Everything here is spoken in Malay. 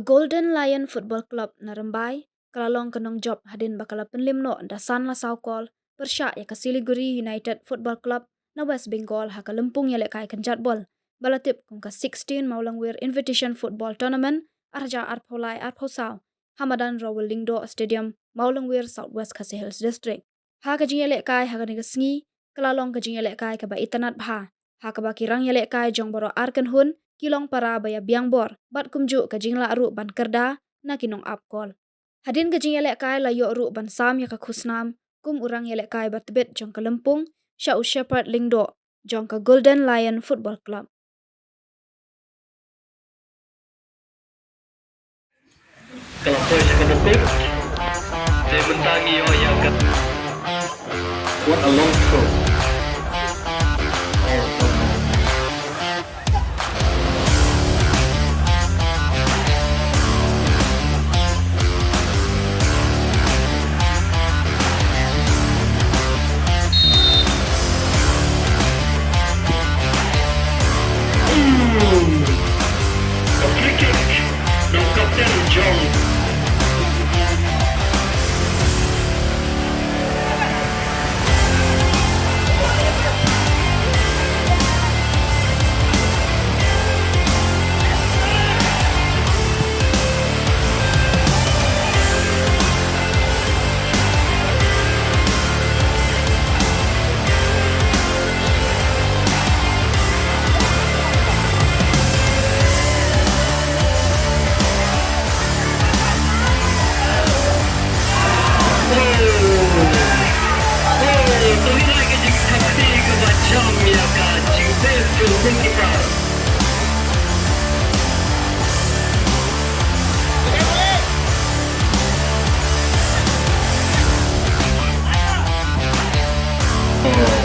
Golden Lion Football Club na Rembai, kalalong kanong job hadin bakala penlimno da San La Saukol, persya ya ka Silguri United Football Club na West Bengal ha ka lempung ya lekai kan jadbol. Balatip kung ka 16 Maulangwir Invitation Football Tournament arja arpolai arposau, Hamadan Rawal Lingdo Stadium, Maulangwir Southwest Khasi Hills District. Ha ka jing ya lekai ha ka nigasngi, kalalong ka jing ya lekai ka ba itanat bha. Ha ka ba kirang ya lekai jong baro arkan hun, kilong para baya biang bor bat kumju ka jingla ru ban kerda na kinong apkol hadin ka jing yelek kai la yo ru ban sam ya ka khusnam kum urang yelek kai bat bet jong ka lempung sha u shepherd lingdo jong ka Golden Lion Football Club. Kalau kau yang kena pick, saya bentangi yang akan. What a long throw. A free kick. No Captain John. Oh